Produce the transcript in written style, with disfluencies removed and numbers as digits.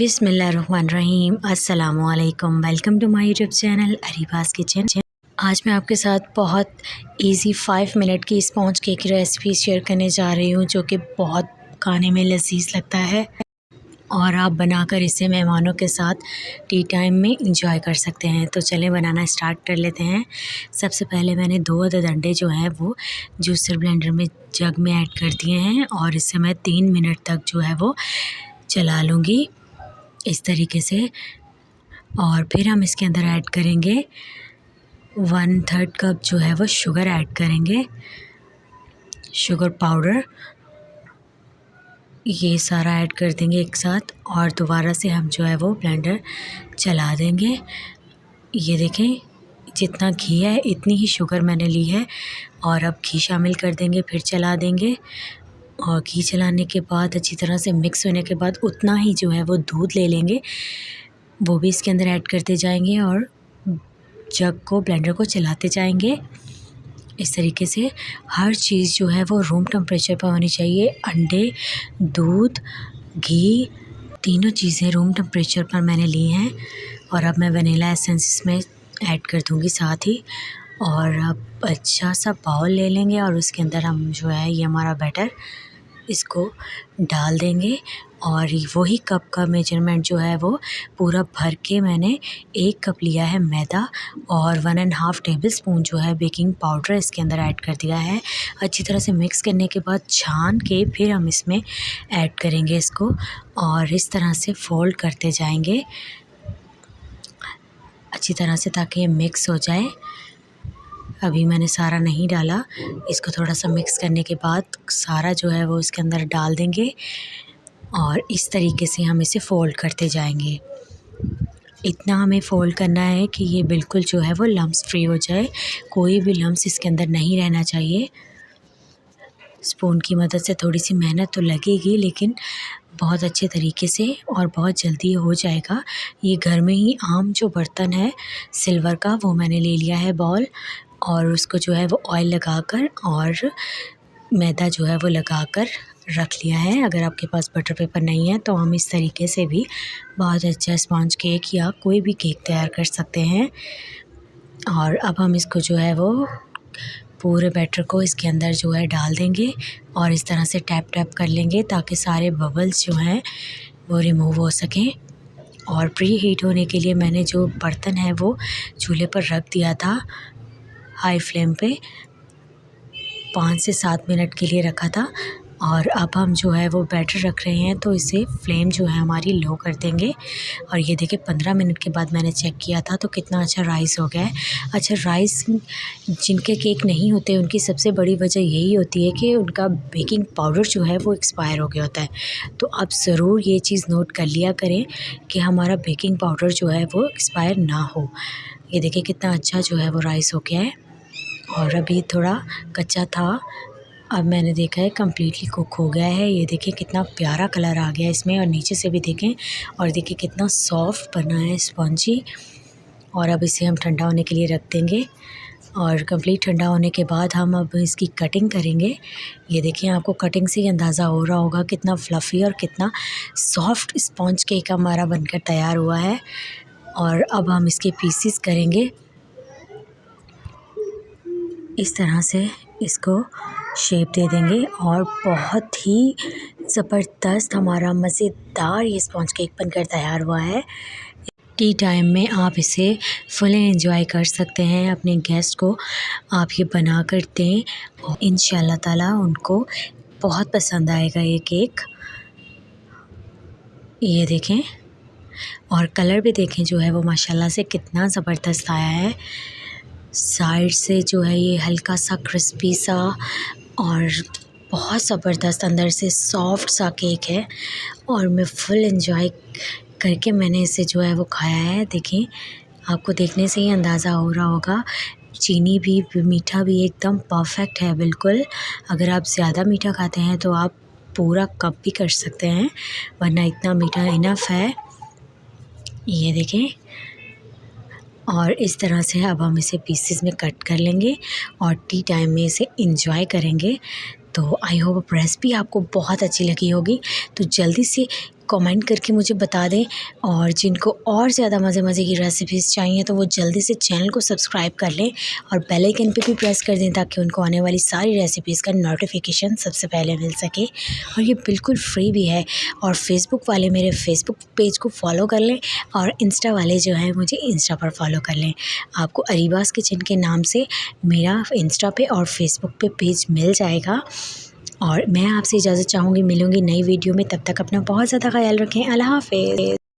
बिस्मिल्लाहिर्रहमानिर्रहीम। अस्सलामुअलैकुम। Welcome to my YouTube channel Areeba's kitchen. आज मैं आपके साथ बहुत इजी 5 मिनट की स्पॉन्ज केक की रेसिपी शेयर करने जा रही हूँ, जो कि बहुत खाने में लजीज लगता है और आप बनाकर इसे मेहमानों के साथ टी टाइम में इंजॉय कर सकते हैं। तो चलें बनाना स्टार्ट कर लेते हैं। सबसे पहले मैंने 2 अदद अंडे जो हैं वो जूसर ब्लेंडर में जग में ऐड कर दिए हैं और इसे मैं 3 मिनट तक जो है वो चला लूँगी इस तरीके से। और फिर हम इसके अंदर ऐड करेंगे 1/3 कप जो है वो शुगर ऐड करेंगे, शुगर पाउडर। ये सारा ऐड कर देंगे एक साथ और दोबारा से हम जो है वो ब्लेंडर चला देंगे। ये देखें, जितना घी है इतनी ही शुगर मैंने ली है और अब घी शामिल कर देंगे, फिर चला देंगे। और घी चलाने के बाद अच्छी तरह से मिक्स होने के बाद उतना ही जो है वो दूध ले लेंगे, वो भी इसके अंदर ऐड करते जाएंगे और जग को ब्लेंडर को चलाते जाएंगे। इस तरीके से हर चीज़ जो है वो रूम टेम्परेचर पर होनी चाहिए। अंडे, दूध, घी, तीनों चीज़ें रूम टेम्परेचर पर मैंने ली हैं। और अब मैं वनीला एसेंस इसमें ऐड कर दूँगी साथ ही। और अब अच्छा सा बाउल ले लेंगे और उसके अंदर हम जो है ये हमारा बैटर इसको डाल देंगे। और वही कप का मेजरमेंट जो है वो पूरा भर के मैंने 1 कप लिया है मैदा और 1.5 टेबलस्पून जो है बेकिंग पाउडर इसके अंदर ऐड कर दिया है। अच्छी तरह से मिक्स करने के बाद छान के फिर हम इसमें ऐड करेंगे इसको और इस तरह से फोल्ड करते जाएंगे अच्छी तरह से ताकि ये मिक्स हो जाए। अभी मैंने सारा नहीं डाला, इसको थोड़ा सा मिक्स करने के बाद सारा जो है वो इसके अंदर डाल देंगे और इस तरीके से हम इसे फ़ोल्ड करते जाएंगे। इतना हमें फ़ोल्ड करना है कि ये बिल्कुल जो है वो लम्स फ्री हो जाए, कोई भी लम्स इसके अंदर नहीं रहना चाहिए। स्पून की मदद से थोड़ी सी मेहनत तो लगेगी, लेकिन बहुत अच्छे तरीके से और बहुत जल्दी हो जाएगा। ये घर में ही आम जो बर्तन है सिल्वर का, वो मैंने ले लिया है बाउल और उसको जो है वो ऑयल लगाकर और मैदा जो है वो लगाकर रख लिया है। अगर आपके पास बटर पेपर नहीं है तो हम इस तरीके से भी बहुत अच्छा स्पॉन्ज केक या कोई भी केक तैयार कर सकते हैं। और अब हम इसको जो है वो पूरे बैटर को इसके अंदर जो है डाल देंगे और इस तरह से टैप टैप कर लेंगे ताकि सारे बबल्स जो हैं वो रिमूव हो सकें। और प्री हीट होने के लिए मैंने जो बर्तन है वो चूल्हे पर रख दिया था हाई फ्लेम पे, 5 से 7 मिनट के लिए रखा था। और अब हम जो है वो बैटर रख रहे हैं तो इसे फ्लेम जो है हमारी लो कर देंगे। और ये देखिए 15 मिनट के बाद मैंने चेक किया था तो कितना अच्छा राइस हो गया है। अच्छा, राइस जिनके केक नहीं होते उनकी सबसे बड़ी वजह यही होती है कि उनका बेकिंग पाउडर जो है वो एक्सपायर हो गया होता है। तो आप ज़रूर ये चीज़ नोट कर लिया करें कि हमारा बेकिंग पाउडर जो है वो एक्सपायर ना हो। ये देखिए कितना अच्छा जो है वो राइस हो गया है और अभी थोड़ा कच्चा था, अब मैंने देखा है कम्प्लीटली कुक हो गया है। ये देखिए कितना प्यारा कलर आ गया इसमें और नीचे से भी देखें और देखिए कितना सॉफ्ट बना है स्पॉन्जी। और अब इसे हम ठंडा होने के लिए रख देंगे और कंप्लीट ठंडा होने के बाद हम अब इसकी कटिंग करेंगे। ये देखिए आपको कटिंग से ही अंदाज़ा हो रहा होगा कितना फ्लफ़ी और कितना सॉफ्ट स्पॉन्ज केक हमारा बनकर तैयार हुआ है। और अब हम इसके पीसीस करेंगे इस तरह से, इसको शेप दे देंगे और बहुत ही ज़बरदस्त हमारा मज़ेदार ये स्पॉन्ज केक बनकर तैयार हुआ है। टी टाइम में आप इसे फुल एंजॉय कर सकते हैं। अपने गेस्ट को आप ये बना कर दें और इंशाल्लाह ताला उनको बहुत पसंद आएगा ये केक। ये देखें और कलर भी देखें जो है वो माशाल्लाह से कितना ज़बरदस्त आया है। साइड से जो है ये हल्का सा क्रिस्पी सा और बहुत ज़बरदस्त अंदर से सॉफ्ट सा केक है और मैं फुल एंजॉय करके मैंने इसे जो है वो खाया है। देखें, आपको देखने से ही अंदाज़ा हो रहा होगा, चीनी भी मीठा भी एकदम परफेक्ट है बिल्कुल। अगर आप ज़्यादा मीठा खाते हैं तो आप पूरा कप भी कर सकते हैं, वरना इतना मीठा इनफ है। ये देखें और इस तरह से अब हम इसे पीसेस में कट कर लेंगे और टी टाइम में इसे इंजॉय करेंगे। तो आई होप रेसिपी आपको बहुत अच्छी लगी होगी। तो जल्दी से कमेंट करके मुझे बता दें। और जिनको और ज़्यादा मज़े मज़े की रेसिपीज़ चाहिए तो वो जल्दी से चैनल को सब्सक्राइब कर लें और बेल आइकन पे भी प्रेस कर दें ताकि उनको आने वाली सारी रेसिपीज़ का नोटिफिकेशन सबसे पहले मिल सके। और ये बिल्कुल फ्री भी है। और फेसबुक वाले मेरे फेसबुक पेज को फॉलो कर लें और इंस्टा वाले जो हैं मुझे इंस्टा पर फॉलो कर लें। आपको अरीबाज़ किचन के नाम से मेरा इंस्टा पे और फेसबुक पे पेज मिल जाएगा। और मैं आपसे इजाज़त चाहूँगी, मिलूँगी नई वीडियो में। तब तक अपना बहुत ज़्यादा ख़याल रखें। अल्लाह हाफ़िज़।